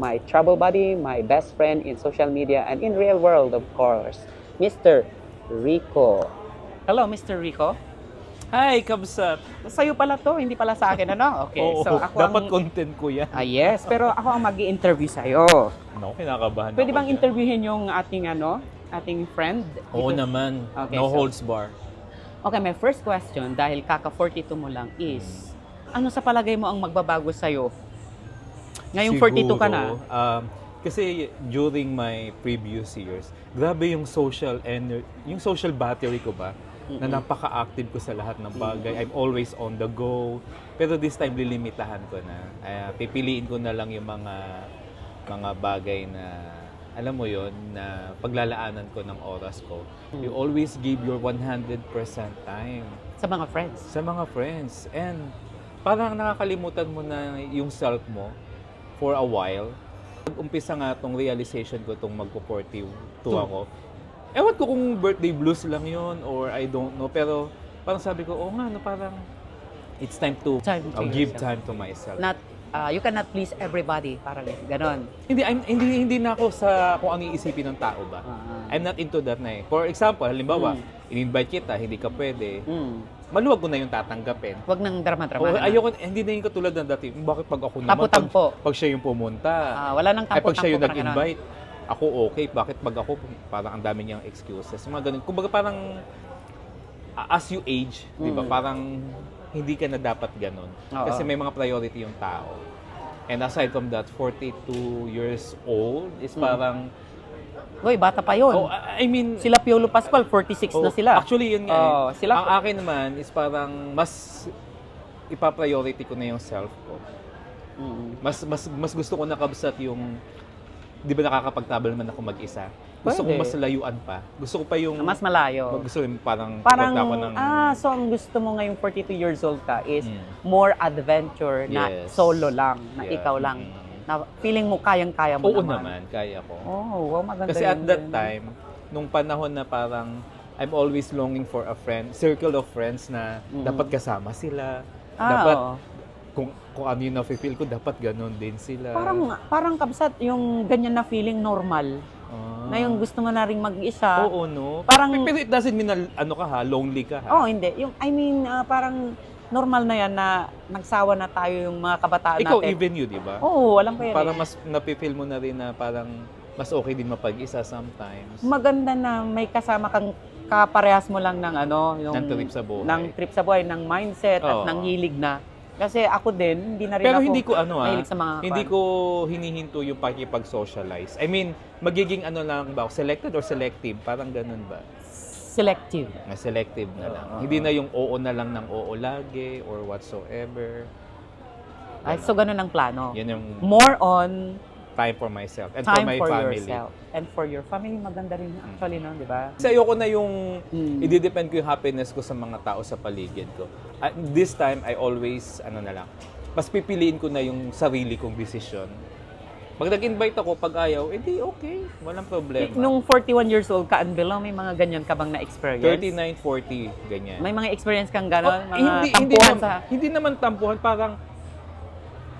my travel buddy, my best friend in social media and in real world, of course, Mr. Rico. Hello, Mr. Rico. Hi, Kabsat! Sa'yo pala to, hindi pala sa akin, ano? Okay, Oo, so ako dapat ang... content ko yan. Yes, pero ako ang mag-i-interview sa'yo. No, kinakabahan Pwede ako bang dyan. interviewin yung ating friend? Oo Dito? naman. Okay, No so- holds bar. Okay, my first question, dahil kaka-42 mo lang is, ano sa palagay mo ang magbabago sa'yo? Ngayong 42 ka na. Kasi during my previous years, grabe yung yung social battery ko ba, na napaka-active ko sa lahat ng bagay. I'm always on the go. Pero this time, lilimitahan ko na. Pipiliin ko na lang yung mga bagay na, alam mo yon na paglalaanan ko ng oras ko. You always give your 100% time Sa mga friends. sa mga friends. And parang nakakalimutan mo na yung self mo for a while. Pag-umpisa nga tong realization ko tong magpo-42 ako. Ewan ko kung birthday blues lang yon or I don't know. Pero parang sabi ko, nga, no, parang it's time to give yourself. time to myself. Not, you cannot please everybody. Parang ganon. Hindi na ako sa kung ano iisipin ng tao ba. I'm not into that na eh. For example, halimbawa, in-invite kita, hindi ka pwede. Maluwag ko na yung tatanggapin. Huwag nang drama-drama na. Ayoko, hindi na yung katulad ng dati. Bakit pag ako naman, Tapo-tampo. pag siya yung pumunta, Wala nang ay pag siya yung tampo-tampo, parang nag-invite, ako okay. Bakit pag ako, parang ang dami niyang excuses. Mga ganun. Kumbaga parang, as you age, di ba, parang hindi ka na dapat ganun. Oo. Kasi may mga priority yung tao. And aside from that, 42 years old is parang, Uy, bata pa yun. I mean, Sila Piolo Pascual, 46 na sila. Actually, yun nga. Sila, Ang akin naman is parang mas ipa-priority ko na yung self ko. Mas gusto ko na kabsat yung, di ba nakakapag-travel man ako mag-isa? Gusto ko Pwede. mas layuan pa. Gusto ko pa yung, mas malayo. gusto ko yung parang Parang, ako ng, so ang gusto mo ngayong 42 years old ka is more adventure na Yes. solo lang, na Yeah. ikaw lang. Na feeling mo kayang-kaya mo oo naman. naman, kaya ko. Oh, wow, maganda Kasi yun at that din. time, nung panahon na parang, I'm always longing for a circle of friends na dapat kasama sila. Dapat, Oo. kung ano yung na-feel ko, dapat ganun din sila. Parang kabsat yung ganyan na feeling normal. Na yung gusto mo na rin mag-isa. Oo, no? Parang- Pero it doesn't mean na, lonely ka, ha? Oh, hindi. Yung, I mean, parang normal na yan na nagsawa na tayo yung mga kabataan Ikaw, natin. even you, di ba? Oo, alam ko yan. Parang eh. mas napipil mo na rin na parang mas okay din mapag-isa sometimes. Maganda na may kasama kang kaparehas mo lang ng yung Ng trip sa buhay. ng trip sa buhay, ng mindset at Oo. ng hilig na. Kasi ako din, hindi na rin Pero ako hindi ko mahilig sa mga hindi ko hinihinto yung pakikipag-socialize. I mean, magiging lang ba, selected or selective? Parang ganun ba? selective. Selective na lang. Hindi na yung oo na lang ng oo lagi or whatsoever. Ay, so ganun ang plano. Yan yung More on time for myself and for time my for family. yourself. And for your family, maganda rin actually, no? Di ba? Kasi ayoko na yung i-depend ko yung happiness ko sa mga tao sa paligid ko. At this time, I always, mas pipiliin ko na yung sarili kong desisyon. Pag nag-invite ako, pag ayaw, edi okay, walang problema. Nung 41 years old ka and below, may mga ganyan ka bang na-experience? 39, 40, ganyan. May mga experience kang gano'n? Mga hindi tampuhan naman, hindi naman tampuhan, parang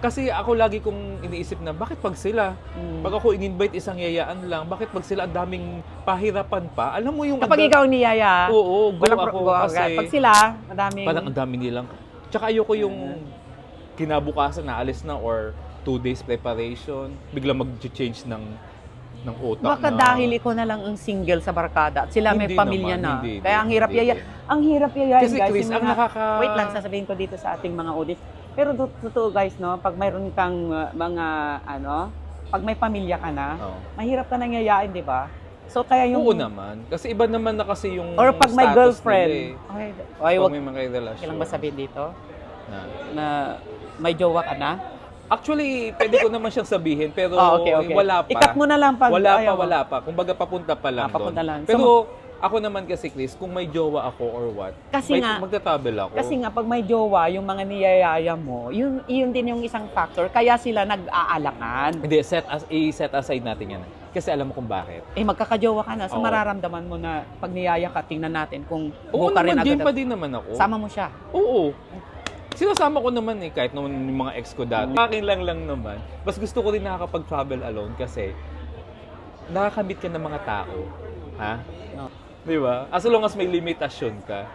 kasi ako lagi kong iniisip na bakit pag sila, pag ako in-invite isang yayaan lang, bakit pag sila ang daming pahirapan pa? Alam mo yung Kapag ikaw niyaya, oo, go walang ako kasi pag sila, madaming... parang ang dami nilang. Tsaka ayoko yung kinabukasan na alis na or 2 days preparation, biglang mag-change ng utak Baka na. dahil ikaw na lang ang single sa barkada at sila may Hindi pamilya naman, na. hindi Kaya ang hirap hindi yaya. din. Ang hirap yayain, Kasi guys. Chris, yung ang nakaka- Wait lang, sasabihin ko dito sa ating mga audience. Pero totoo guys, no, pag mayroon kang pag may pamilya ka na, Oo. mahirap ka nang yayain, di ba? So kaya yung... Oo naman. Kasi iba naman na kasi yung Or pag may status girlfriend. nila Okay, Pag wag, may mga relasyon. kailang ba sabihin dito? Na. Na may jowa ka na? Actually, pwede ko naman siyang sabihin, pero Okay. wala pa. Ikat mo na lang pag ayaw mo. Wala pa. Kumbaga, papunta pa lang papunta doon. lang. Pero ako naman kasi, Chris, kung may jowa ako or what, Kasi nga- magta-travel ako. Kasi nga, pag may jowa, yung mga niyayaya mo, yun din yung isang factor. Kaya sila nag-aalangan. Hindi, i-set aside natin yan. Kasi alam mo kung bakit. Magkakajowa ka na. So, Oo. mararamdaman mo na pag niyaya ka, tingnan natin kung Oo buka rin naman, game agad. pa din naman ako. Sama mo siya. Oo. Sinasama ko naman kahit naman yung mga ex ko dati. Akin lang naman. Mas gusto ko rin nakakapag-travel alone kasi nakakamit ka ng mga tao. Ha? No. Di ba? As long as may limitasyon ka.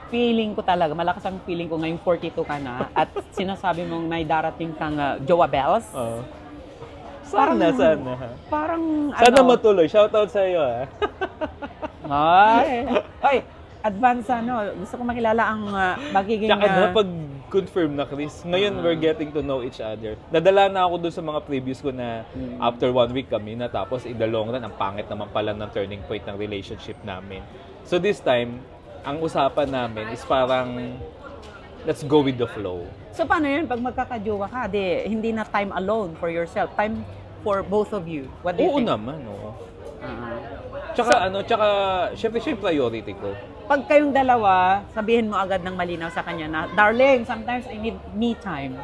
Feeling ko talaga, malakas ang feeling ko ngayong 42 ka na at sinasabi mong may darating kang jowa bells. Sana. Parang Sana matuloy. Shoutout sa iyo, ha? Ay, advance gusto ko makilala ang magiging... Tsaka pag-confirm na, Chris. Ngayon, we're getting to know each other. Nadala na ako dun sa mga previous ko na after 1 week kami na tapos in the long run, ang pangit naman pala ng turning point ng relationship namin. So this time, ang usapan namin is parang let's go with the flow. So paano yun? Pag magkakajowa ka, hindi na time alone for yourself. Time for both of you. What do you Oo think? naman, oo. Tsaka, syempre priority ko. Pag kayong dalawa, sabihin mo agad ng malinaw sa kanya na, darling, sometimes I need me time.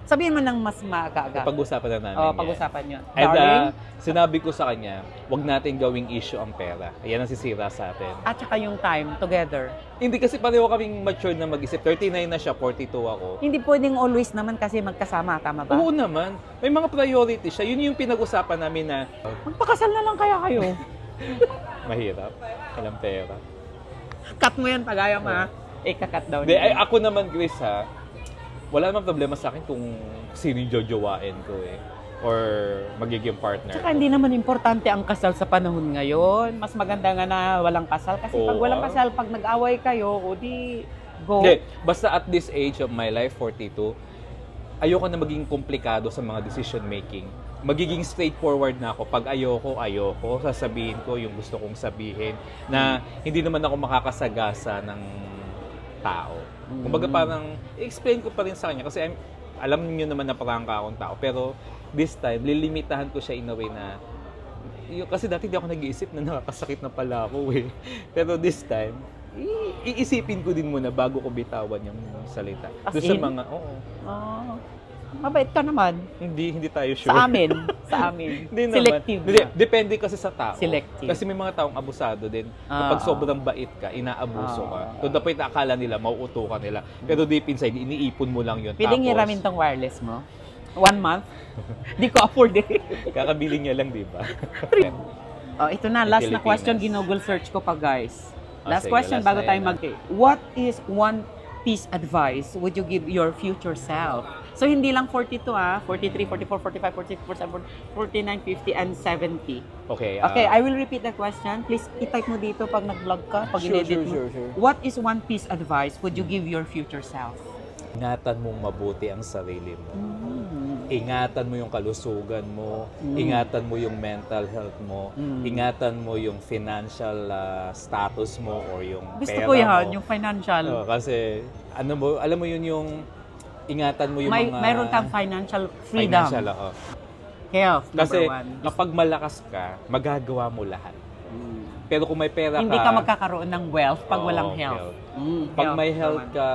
Sabihin mo ng mas maaga-aga. Pag-usapan na namin yan. Pag-usapan nyo. And Darling, sinabi ko sa kanya, wag natin gawing issue ang pera. Yan ang sisira sa atin. at saka yung time together. Hindi kasi pareho kaming mature na mag-isip. 39 na siya, 42 ako. Hindi pwedeng always naman kasi magkasama, tama ba? Oo naman. May mga priority siya. Yun yung pinag-usapan namin na Magpakasal na lang kaya kayo. mahirap. Walang pera. Cut mo yan pag ayaw ikakat daw Hindi, niya. ako naman, Chris, ha, wala namang problema sa akin kung sino yung jojowain ko or magiging partner. Tsaka hindi naman importante ang kasal sa panahon ngayon. Mas maganda nga na walang kasal. Kasi pag walang kasal, pag nag-away kayo, o di go. Hindi, basta at this age of my life, 42, ayoko na maging komplikado sa mga decision making. Magiging straightforward na ako. Pag ayoko, sasabihin ko yung gusto kong sabihin na hindi naman ako makakasagasa ng tao. Kumbaga parang, i-explain ko pa rin sa kanya kasi alam niyo naman na prangka akong tao. Pero this time, lilimitahan ko siya in a way na, kasi dati di ako nag-iisip na nakakasakit na pala ako Pero this time, iisipin ko din muna bago ko bitawan yung salita. As Doon sa in? mga, oo. Mabait ka naman. Hindi tayo sure. Sa amin. Hindi naman. Selective Hindi, na. depende kasi sa tao. Selective. Kasi may mga taong abusado din. Kapag sobrang bait ka, inaabuso ka. To the point na akala nila, mauuto ka nila. Pero deep inside, iniipon mo lang yun. Pwedeng hiramin tong wireless mo. 1 month. Di ko afford Kakabili niya lang, di ba? Ito na, last na Pilipinas. question, ginugol search ko pa guys. Last Sige, question last bago na tayo yun, What is one piece advice would you give your future self? So hindi lang 42 43, 44, 45, 46, 47, 49, 50, and 70. Okay. Okay, I will repeat the question. Please i-type mo dito pag nag-vlog ka, pag in-edit mo. Sure. What is one piece advice would you give your future self? Ingatan mong mabuti ang sarili mo. Ingatan mo yung kalusugan mo, ingatan mo yung mental health mo, ingatan mo yung financial status mo or yung Gusto pera ko yan, mo. yung financial. Kasi alam mo yun yung ingatan mo yung mga Mayroon kang financial freedom. financial, Health, Kasi number one. kapag malakas ka, magagawa mo lahat. Pero kung may pera Hindi ka, ka magkakaroon ng wealth pag Oo, walang health. pag may health naman. ka,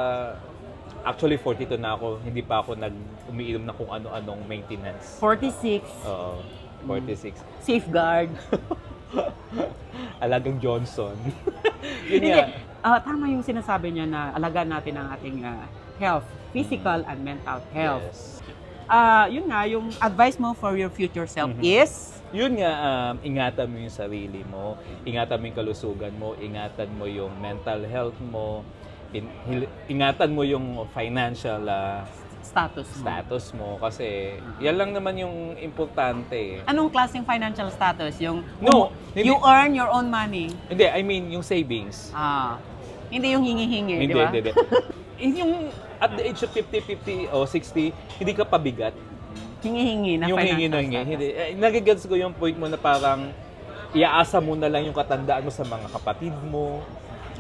actually 42 na ako, hindi pa ako umiinom na kung ano-anong maintenance. 46, Oo, 46. safeguard. Alagang Johnson. Yun Hindi, nga. tama yung sinasabi niya na alagaan natin ang ating health, physical and mental health. Yes. Yun nga, yung advice mo for your future self is? Yun nga, ingatan mo yung sarili mo, ingatan mo yung kalusugan mo, ingatan mo yung mental health mo, ingatan mo yung financial status mo kasi yan lang naman yung importante. Anong klaseng financial status? Yung No, you earn your own money? Hindi, I mean yung savings. Hindi yung hingi-hingi, di ba? Hindi. Yung at the age of 50 o 60, hindi ka pabigat. Hingi-hingi na Yung financial hingi na status. hindi. Nagigets ko yung point mo na parang iaasa mo na lang yung katandaan mo sa mga kapatid mo,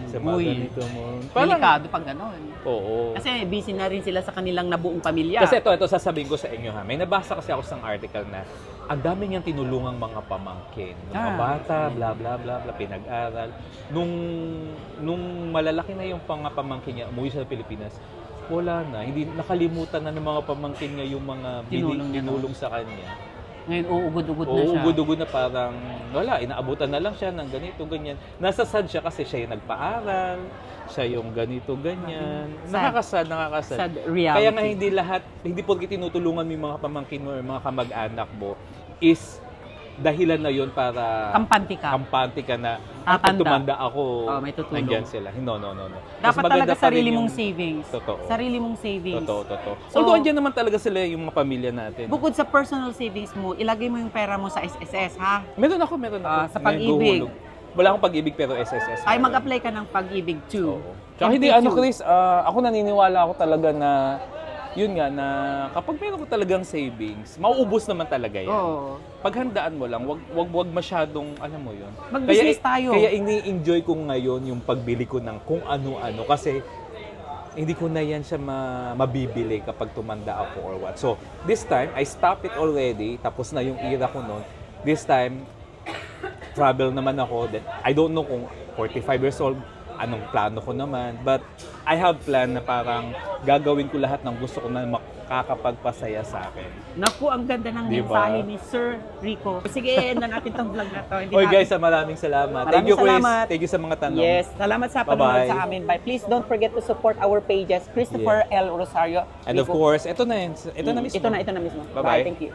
sa mga ganito mo. Delikado pag gano'n. Oo. Kasi busy na rin sila sa kanilang nabuong pamilya. Kasi ito sasabihin ko sa inyo ha. May nabasa kasi ako sa article na ang dami niyang tinulungang mga pamangkin. Mga bata, bla bla bla bla, pinag-aral. Nung malalaki na yung pamangkin niya, umuwi siya sa Pilipinas, wala na. Hindi nakalimutan na ng mga pamangkin niya yung mga Tinulong niya, tinulong sa kanya. Ngayon, uugod-ugod na siya. Uugod-ugod na parang, wala, inaabutan na lang siya ng ganito, ganyan. Nasa sad siya kasi siya yung nagpaaral, siya yung ganito, ganyan. Sad. Nakakasad. Sad reality. Kaya nga hindi porke tinutulungan mo yung mga pamangkin mo or mga kamag-anak mo, is dahilan na yun para kampante ka na pag tumanda ako, may tutulong. nandyan sila. No. Mas Dapat maganda talaga pa rin sarili yung- mong savings. Totoo. Sarili mong savings. Totoo. So, Although andyan naman talaga sila yung mga pamilya natin. Bukod sa personal savings mo, ilagay mo yung pera mo sa SSS, ha? Meron ako. Sa Ngayon, Pag-ibig. guhulog. Wala akong pag-ibig pero SSS. Ay, meron. mag-apply ka ng Pag-ibig 2. Oo. Tsaka hindi, Chris, ako naniniwala ako talaga na, yun nga, na kapag meron ko talagang savings, mauubos naman talaga yan. Oo. Paghandaan mo lang, wag masyadong, alam mo yun. Mag-business tayo. Kaya ini-enjoy ko ngayon yung pagbili ko ng kung ano-ano kasi hindi ko na yan siya mabibili kapag tumanda ako or what. So, this time, I stopped it already. Tapos na yung era ko noon. This time, travel naman ako. Then, I don't know kung 45 years old, anong plano ko naman. But I have plan na parang gagawin ko lahat ng gusto ko na makakapagpasaya sa akin. Naku, ang ganda ng Diba? mensahe ni Sir Rico. Sige, end na natin tong vlog na to. Hindi Oy natin- guys, maraming salamat. Thank Maraming you, Chris. salamat. Thank you sa mga tanong. Yes, salamat sa panonood Bye-bye. sa amin. Bye. Please don't forget to support our pages, Christopher L. Rosario. And of Rico. course, ito na yun. Ito na mismo. Ito na mismo. Bye-bye. Thank you.